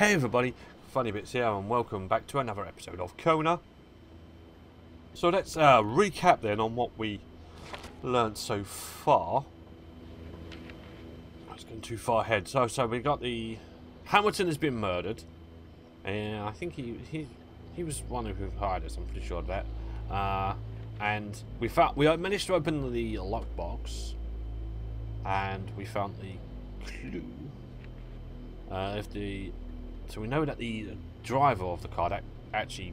Hey everybody, Funnybits here and welcome back to another episode of Kona. So let's recap then on what we learned so far. I was going too far ahead. So we got the... Hamilton has been murdered. And I think he was one who hired us, I'm pretty sure of that. And we managed to open the lockbox. And we found the clue. So we know that the driver of the car that actually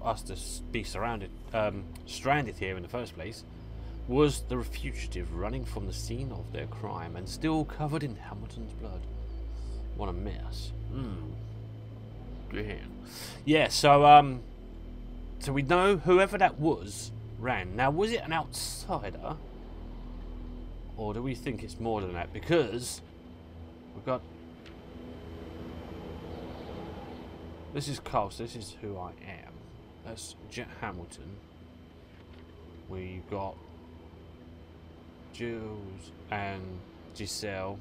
asked us to be stranded here in the first place was the fugitive running from the scene of their crime and still covered in Hamilton's blood. What a mess. Yeah, so we know whoever that was ran. Now, was it an outsider? Or do we think it's more than that? Because we've got... This is Carl, so this is who I am. That's Jet Hamilton. We've got Jules and Giselle.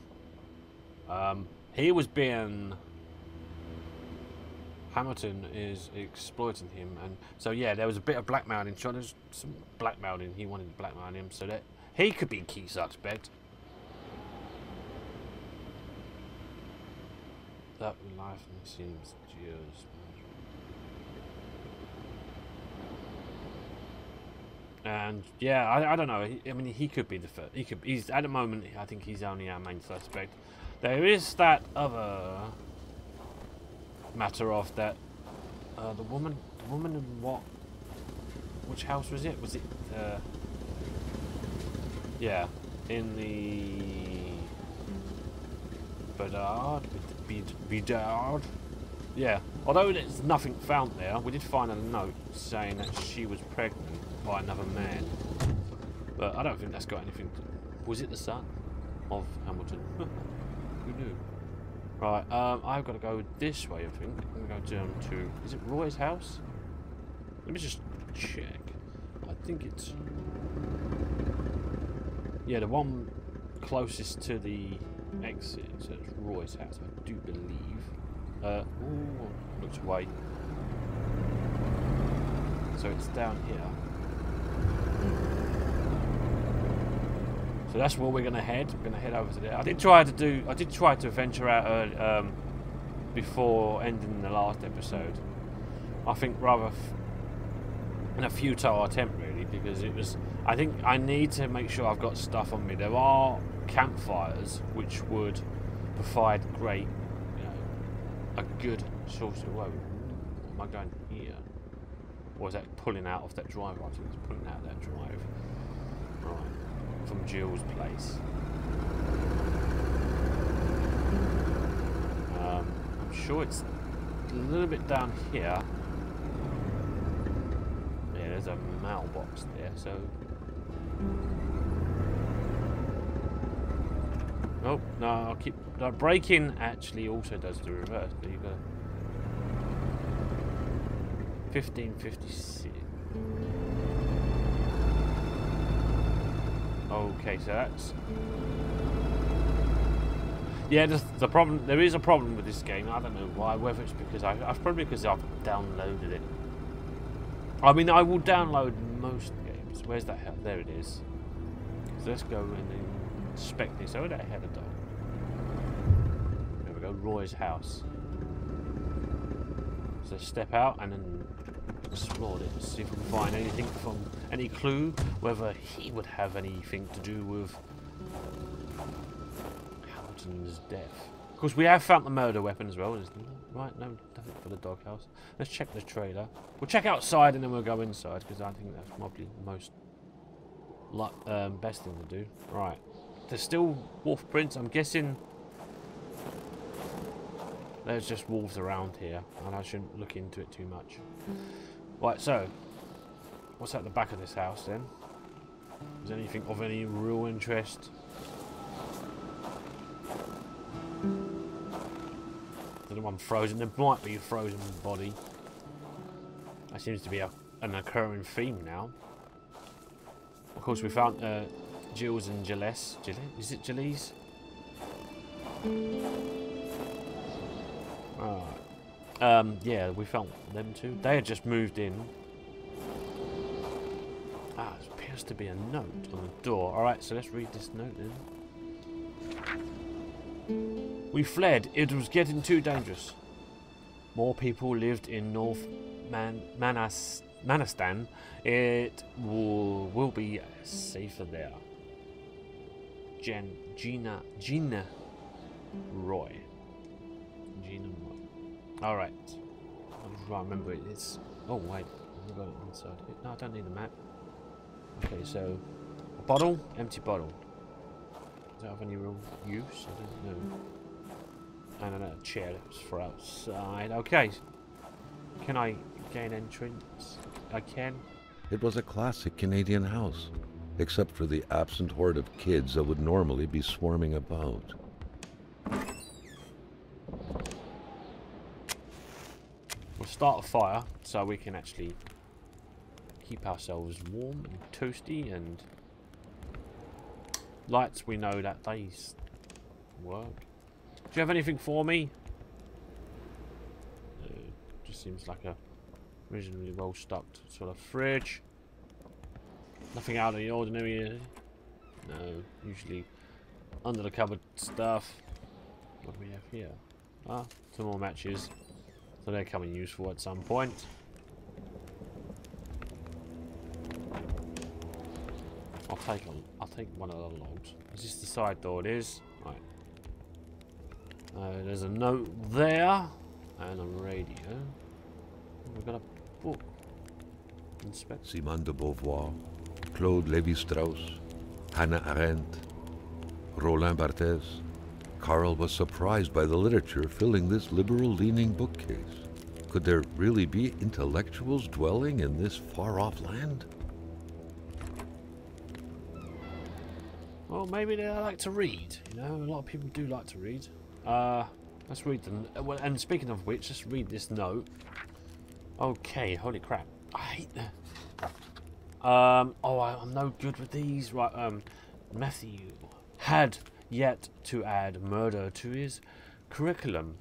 He was being... Hamilton is exploiting him, and so yeah, there was a bit of blackmailing. There's some blackmailing. He wanted to blackmail him, so that he could be key suspect. That life seems just... And yeah, I don't know. I mean, he could be the first. He's at the moment. I think he's only our main suspect. There is that other matter of that the woman in what? Which house was it? Was it? Yeah, in the Bedard. Yeah. Although there's nothing found there, we did find a note saying that she was pregnant by another man. But I don't think that's got anything to... Was it the son of Hamilton? Who knew? Right, I've got to go this way, I think. I'm going to go down to... Is it Roy's house? Let me just check. I think it's... Yeah, the one closest to the exit. So it's Roy's house, I do believe. Ooh, looks away. So it's down here. So that's where we're gonna head. We're gonna head over to there. I did try to venture out before ending the last episode. I think rather in a futile attempt, really, because it was. I think I need to make sure I've got stuff on me. There are campfires which would provide great, a good source of. Whoa, am I going here? Or is that pulling out of that drive? I think it's pulling out of that drive. Right. From Jill's place. I'm sure it's a little bit down here. Yeah, there's a mailbox there, so... Oh, no, I'll keep... No, braking actually also does the reverse, but you've got... 1556. Okay, so that's... Yeah, the problem... There is a problem with this game. I don't know why. Whether it's because probably because I've downloaded it. I mean, I will download most games. Where's that hell? There it is. So let's go and inspect this. Oh, that had a dog. There we go. Roy's house. So step out and then explore it. See if we can find anything from any clue whether he would have anything to do with Hamilton's death. Of course, we have found the murder weapon as well, isn't it? Right, no, nothing for the doghouse. Let's check the trailer. We'll check outside and then we'll go inside because I think that's probably the most best thing to do. Right, there's still wolf prints. I'm guessing there's just wolves around here, and I shouldn't look into it too much. Right, so what's at the back of this house then? Is there anything of any real interest? There's one frozen. There might be a frozen body. That seems to be an occurring theme now. Of course, we found Jules and Gilles. Is it Gilles? Alright. Yeah, we found them too. They had just moved in. Ah, there appears to be a note on the door. Alright, so let's read this note then. We fled. It was getting too dangerous. More people lived in North Manistan. It will be safer there. Gina Roy. Alright. I'm just trying to remember it. It's. Oh, wait. I've got it inside here. No, I don't need the map. Okay, so. A bottle? Empty bottle. Does that have any real use? I don't know. And a chair that's for outside. Okay. Can I gain entrance? I can. It was a classic Canadian house, except for the absent horde of kids that would normally be swarming about. We'll start a fire so we can actually keep ourselves warm and toasty, and lights, we know that they work. Do you have anything for me? Just seems like a reasonably well stocked sort of fridge. Nothing out of the ordinary. No, usually under the cupboard stuff. What do we have here? Ah, some more matches. So they're coming useful at some point. I'll take one of the logs. Is this the side door? It is. Right. There's a note there and a radio. We've got a book. Inspect. Simone de Beauvoir, Claude Lévi-Strauss, Hannah Arendt, Roland Barthes. Carl was surprised by the literature filling this liberal-leaning bookcase. Could there really be intellectuals dwelling in this far-off land? Well, maybe they like to read. You know, a lot of people do like to read. Let's read them. Well, and speaking of which, let's read this note. Okay, holy crap. I hate that. Oh, I'm no good with these. Right, Matthew had yet to add murder to his curriculum.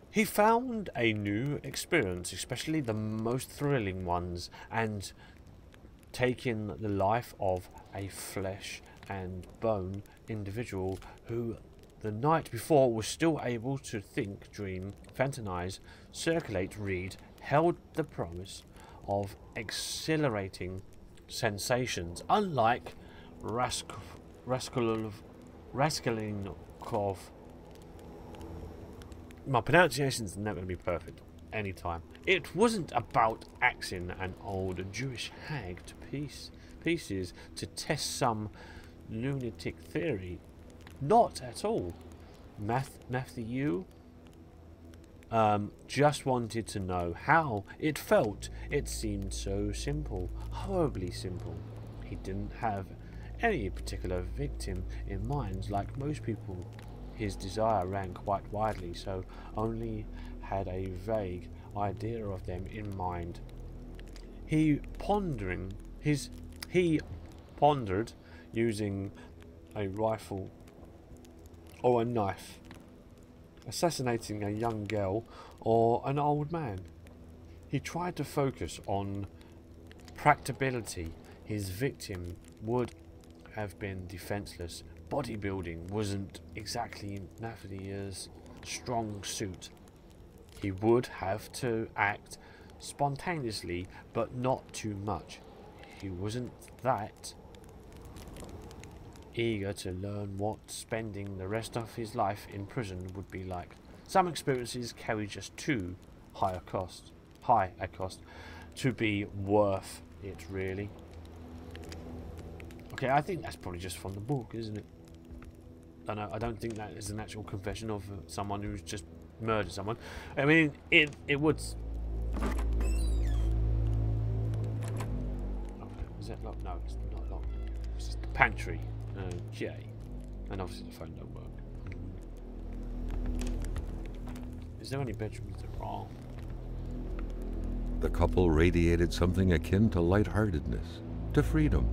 He found a new experience, especially the most thrilling ones, and taking the life of a flesh and bone individual who the night before was still able to think, dream, fantasize, circulate, read, held the promise of exhilarating sensations, unlike Raskolnikov. My pronunciation's never going to be perfect anytime. It wasn't about axing an old Jewish hag to pieces to test some lunatic theory. Not at all. Matthew just wanted to know how it felt. It seemed so simple, horribly simple. He didn't have any particular victim in mind, like most people. His desire ran quite widely, so only had a vague idea of them in mind. He pondered using a rifle or a knife, assassinating a young girl or an old man. He tried to focus on practicability. His victim would have been defenseless. Bodybuilding wasn't exactly Matthew's strong suit. He would have to act spontaneously, but not too much. He wasn't that eager to learn what spending the rest of his life in prison would be like. Some experiences carry just too high a cost to be worth it, really. Okay, I think that's probably just from the book, isn't it? I don't think that is an actual confession of someone who's just murdered someone. I mean, it would. Okay, is that locked? No, it's not locked. It's just the pantry. Okay, and obviously the phone don't work. Is there any bedrooms that are wrong? The couple radiated something akin to lightheartedness, to freedom.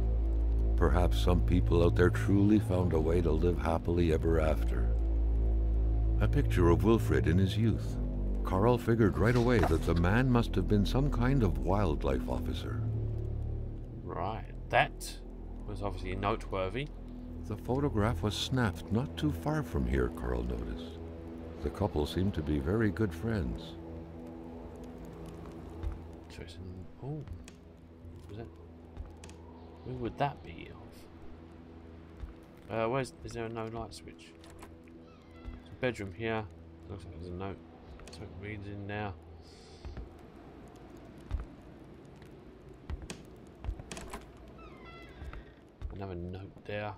Perhaps some people out there truly found a way to live happily ever after. A picture of Wilfred in his youth. Carl figured right away that the man must have been some kind of wildlife officer. Right, that was obviously noteworthy. The photograph was snapped not too far from here, Carl noticed. The couple seemed to be very good friends. Interesting. Oh, was that? Where would that be of? Is there a no light switch? There's a bedroom here. Looks like there's a note. So it reads in now. Another note there.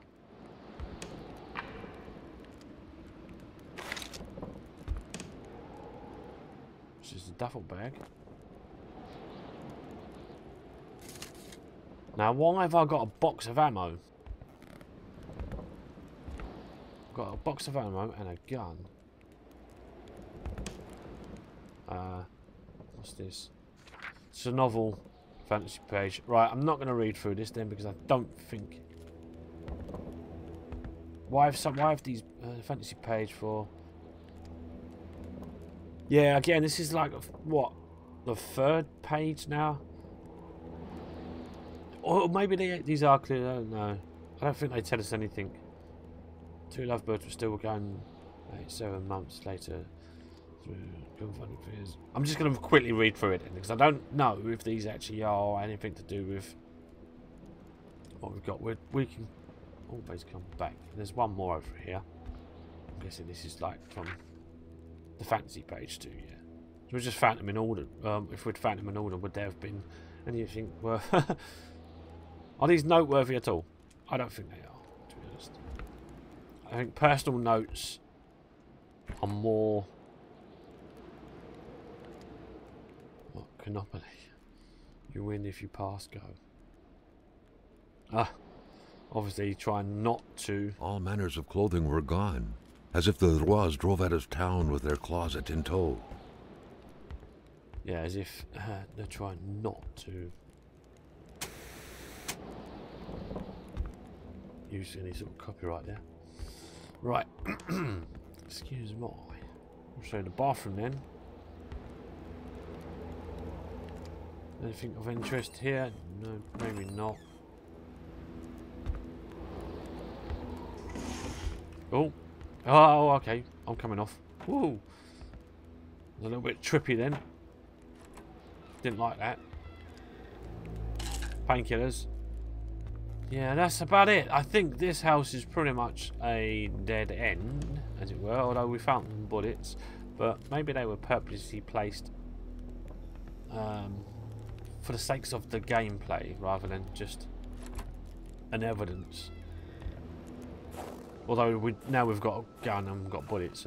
This is a duffel bag. Now, why have I got a box of ammo? I've got a box of ammo and a gun. What's this? It's a novel fantasy page. Right, I'm not going to read through this then because I don't think. Why have these fantasy page for? Yeah, again, this is like what, the third page now. Or maybe these are clear. I don't know. I don't think they tell us anything. Two lovebirds were still going 7 months later. I'm just going to quickly read through it because I don't know if these actually are anything to do with what we've got. We can always come back. There's one more over here. I'm guessing this is like from the fantasy page too. Yeah. So we just found them in order. If we'd found them in order, would there have been anything worth? Are these noteworthy at all? I don't think they are, to be honest. I think personal notes are more. What, Monopoly? You win if you pass go. Obviously trying not to. All manners of clothing were gone, as if the Rois drove out of town with their closet in tow. Yeah, as if they're trying not to use any sort of copyright there. Right. Excuse me. I'll show you the bathroom then. Anything of interest here? No, maybe not. Oh. Oh, okay. I'm coming off. Woo. A little bit trippy then. Didn't like that. Painkillers. Yeah, that's about it. I think this house is pretty much a dead end, as it were, although we found some bullets. But maybe they were purposely placed for the sakes of the gameplay rather than just an evidence. Although now we've got a gun and we've got bullets.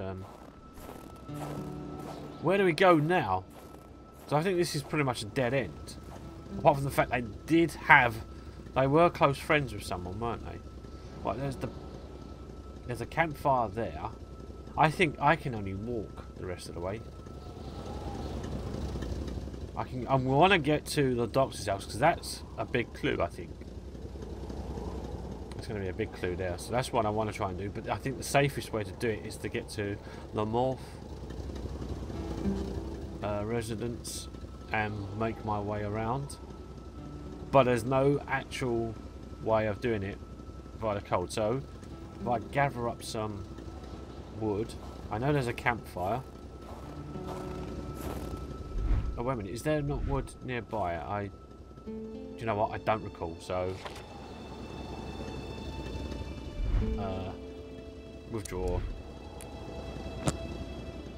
Where do we go now? So I think this is pretty much a dead end. Apart from the fact they were close friends with someone, weren't they? Right, there's a campfire there. I think I can only walk the rest of the way. I want to get to the doctor's house because that's a big clue, I think. It's going to be a big clue there, so that's what I want to try and do. But I think the safest way to do it is to get to the Morph residence and make my way around. But there's no actual way of doing it via the cold. So if I gather up some wood, I know there's a campfire. Oh wait a minute, is there not wood nearby? Do you know what? I don't recall. So withdraw.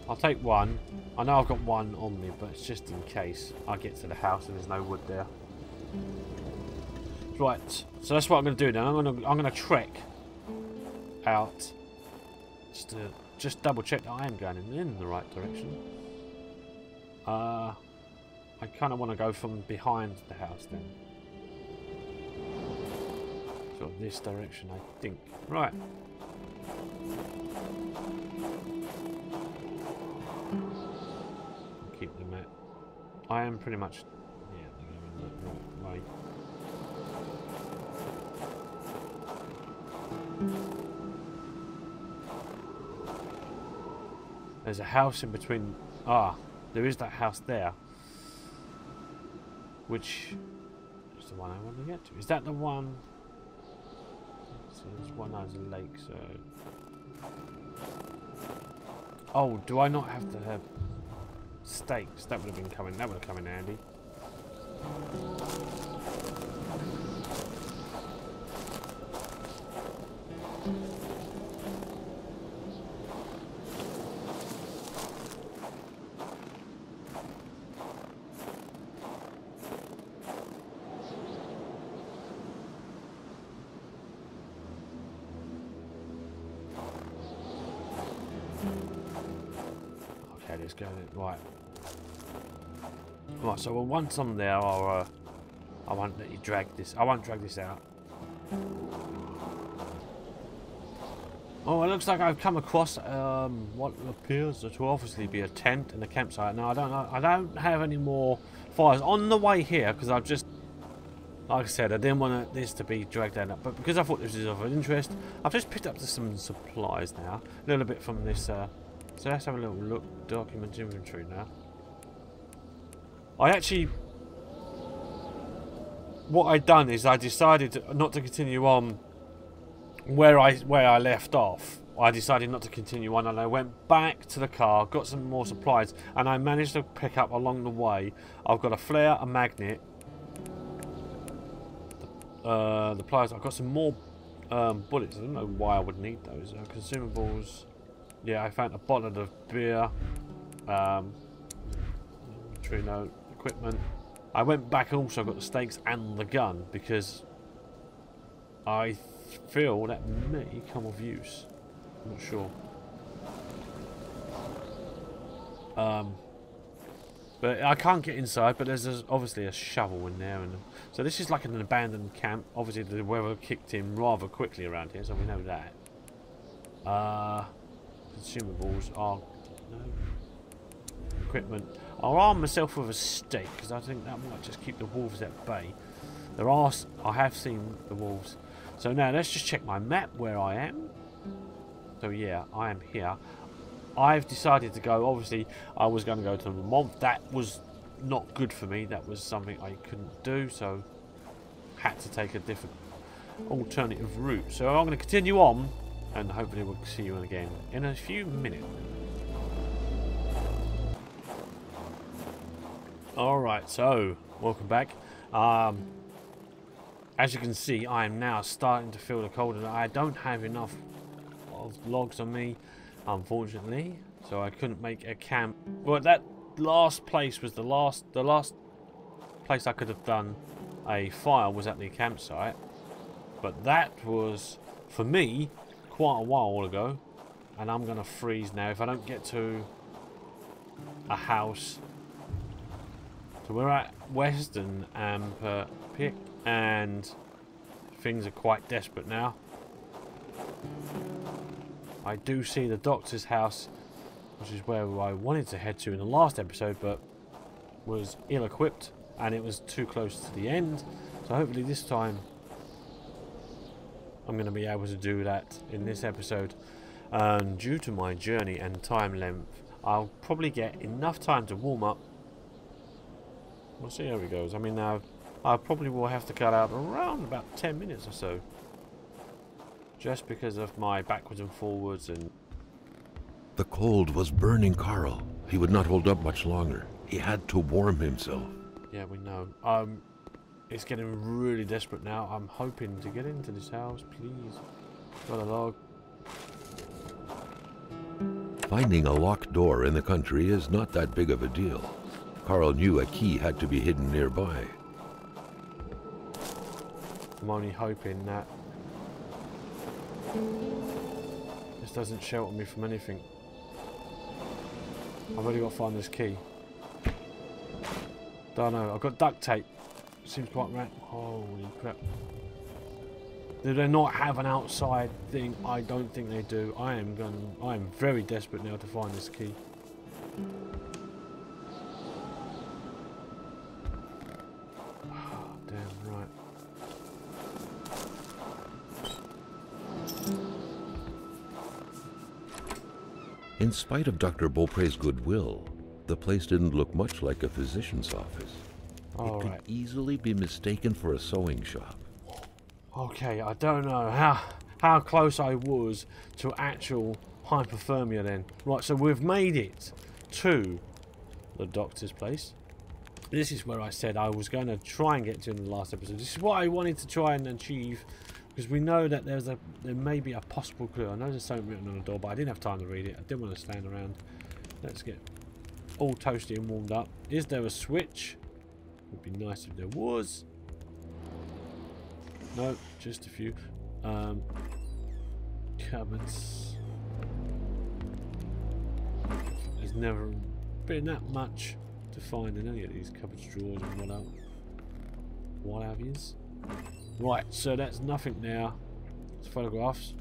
I'll take one. I know I've got one on me, but it's just in case I get to the house and there's no wood there. Right, so that's what I'm going to do now. I'm going to trek out just double check that I am going in the right direction. I kind of want to go from behind the house then. Sort of this direction, I think. Right. I'll keep the map. I am pretty much, yeah, going the right way. There's a house in between. Ah, there is that house there. Which is the one I want to get to. Is that the one? So there's one that has a lake, so... Oh, do I not have to have stakes? That would have been coming. That would have come in handy. Okay, let's go. Right. Right, so once I'm there, I won't let you drag this. I won't drag this out. Oh, it looks like I've come across what appears to obviously be a tent and a campsite. Now, I don't know. I don't have any more fires on the way here because I've just, like I said, I didn't want this to be dragged out. But because I thought this was of interest, I've just picked up some supplies now. A little bit from this. So let's have a little look. Document inventory now. I actually, what I'd done is I decided not to continue on where I left off. I decided not to continue on, and I went back to the car, got some more supplies, and I managed to pick up along the way. I've got a flare, a magnet, the pliers. I've got some more bullets. I don't know why I would need those. Consumables. Yeah, I found a bottle of beer. True note. Equipment. I went back and also got the stakes and the gun because I feel that may come of use. I'm not sure. But I can't get inside, but there's obviously a shovel in there, and so this is like an abandoned camp. Obviously the weather kicked in rather quickly around here, so we know that. Consumables are no. Equipment. I'll arm myself with a stake because I think that might just keep the wolves at bay. I have seen the wolves. So now let's just check my map where I am. So yeah, I am here. I've decided to go. Obviously, I was going to go to the Vermont. That was not good for me. That was something I couldn't do. So had to take a different alternative route. So I'm going to continue on, and hopefully we'll see you again in a few minutes. Alright, so welcome back. As you can see, I am now starting to feel the cold, and I don't have enough of logs on me, unfortunately, so I couldn't make a camp. Well, that last place was the last place I could have done a fire was at the campsite, but that was for me quite a while ago, and I'm gonna freeze now if I don't get to a house. So we're at Western Pick, and things are quite desperate now. I do see the doctor's house, which is where I wanted to head to in the last episode, but was ill-equipped, and it was too close to the end. So hopefully this time I'm going to be able to do that in this episode. And due to my journey and time length, I'll probably get enough time to warm up. We'll see how it goes. I mean, I probably will have to cut out around about 10 minutes or so, just because of my backwards and forwards. And The cold was burning Carl. He would not hold up much longer. He had to warm himself. yeah, we know. It's getting really desperate now. I'm hoping to get into this house, please. Got a log. Finding a locked door in the country is not that big of a deal. Carl knew a key had to be hidden nearby. I'm only hoping that this doesn't shelter me from anything. I've already got to find this key. Don't know. I've got duct tape. Seems quite random. Holy crap. Do they not have an outside thing? I don't think they do. I am very desperate now to find this key. Damn right. In spite of Dr. Beaupré's goodwill, the place didn't look much like a physician's office. All it could right. easily be mistaken for a sewing shop. Okay, I don't know how close I was to actual hypothermia then. Right, so we've made it to the doctor's place. This is where I said I was going to try and get to in the last episode. This is what I wanted to try and achieve, because we know that there may be a possible clue. I know there's something written on the door, but I didn't have time to read it. I didn't want to stand around. Let's get all toasty and warmed up. Is there a switch? Would be nice if there was. No, just a few cupboards. There's never been that much to find in any of these cupboards, drawers and what have yous. Right, so that's nothing now. It's photographs.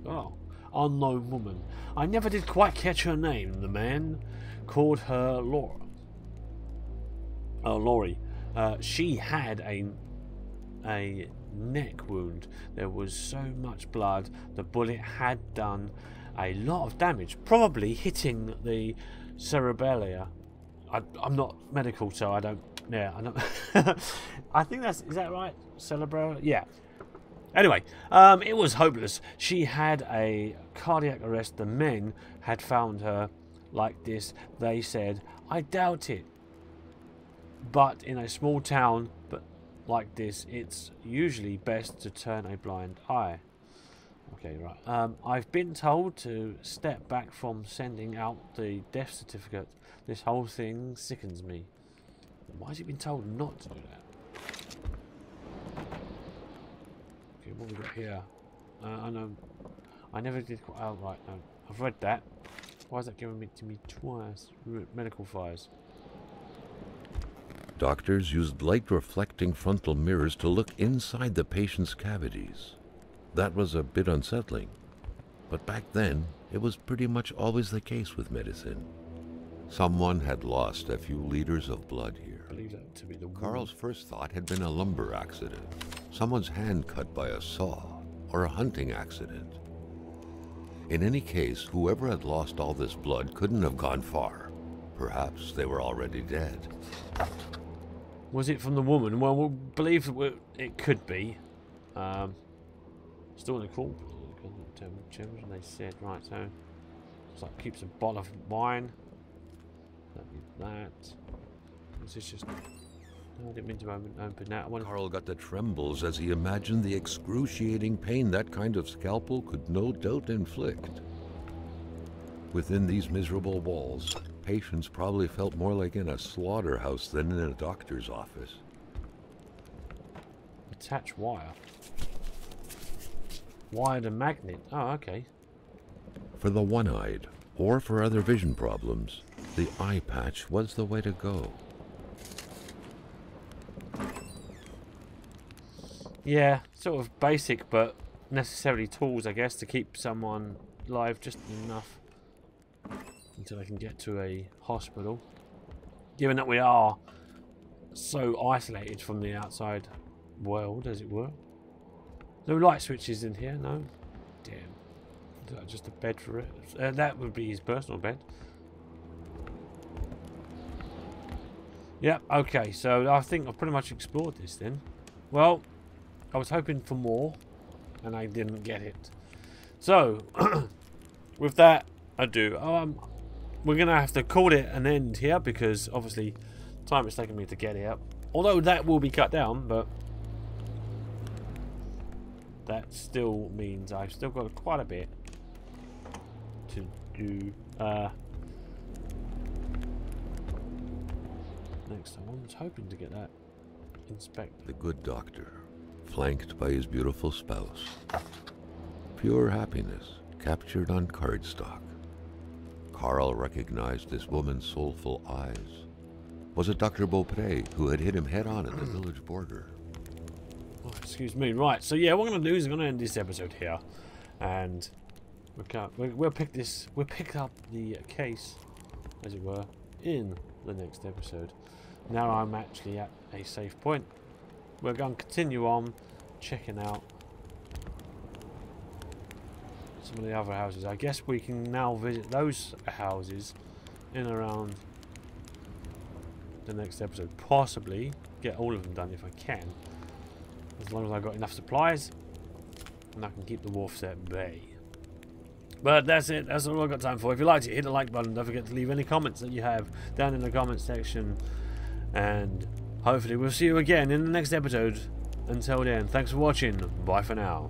Oh, unknown woman. I never did quite catch her name. The man called her Laura. Oh, Laurie. She had a neck wound. There was so much blood. The bullet had done a lot of damage, probably hitting the cerebelia. I'm not medical, so I don't. Yeah, I don't. I think is that right? Cerebral. Yeah. Anyway, it was hopeless. She had a cardiac arrest. The men had found her like this. They said, I doubt it. But in a small town, but like this, it's usually best to turn a blind eye. Okay, right. I've been told to step back from sending out the death certificate. This whole thing sickens me. Why has he been told not to do that? Okay, what have we got here? I know. I never did quite. Oh, right. No, I've read that. Why is that giving it to me twice? Medical files. Doctors used light-reflecting frontal mirrors to look inside the patient's cavities. That was a bit unsettling, but back then, it was pretty much always the case with medicine. Someone had lost a few liters of blood here. I believe that to be the Carl's first thought had been a lumber accident, someone's hand cut by a saw, or a hunting accident. In any case, whoever had lost all this blood couldn't have gone far. Perhaps they were already dead. Was it from the woman? Well, we'll believe it could be. Still in the call. And they said, right, so it's like keeps a bottle of wine. That'd be that. Is this just? No, I didn't mean to open that. Carl got the trembles as he imagined the excruciating pain that kind of scalpel could no doubt inflict. Within these miserable walls, patients probably felt more like in a slaughterhouse than in a doctor's office. Attach wire. Wired a magnet. Oh, okay. For the one-eyed, or for other vision problems, the eye patch was the way to go. Yeah, sort of basic, but necessarily tools, I guess, to keep someone alive just enough until they can get to a hospital. Given that we are so isolated from the outside world, as it were. No light switches in here, no? Damn. Is that just a bed for it? That would be his personal bed. Yep, okay, so I think I've pretty much explored this then. Well, I was hoping for more, and I didn't get it. So, with that ado, we're going to have to call it an end here, because obviously time it's taken me to get here. Although that will be cut down, but that still means I've still got quite a bit to do. Next time, I was hoping to get that inspected. The good doctor, flanked by his beautiful spouse. Pure happiness, captured on cardstock. Carl recognized this woman's soulful eyes. Was it Dr. Beaupré who had hit him head-on at the village border? Oh, excuse me. Right, so yeah, what we're going to do is we're going to end this episode here. And we'll pick up the case, as it were, in the next episode. Now I'm actually at a safe point. We're going to continue on checking out some of the other houses. I guess we can now visit those houses in around the next episode. Possibly get all of them done if I can. As long as I've got enough supplies and I can keep the wolves at bay. But that's it. That's all I've got time for. If you liked it, hit the like button. Don't forget to leave any comments that you have down in the comments section. And hopefully we'll see you again in the next episode. Until then, thanks for watching. Bye for now.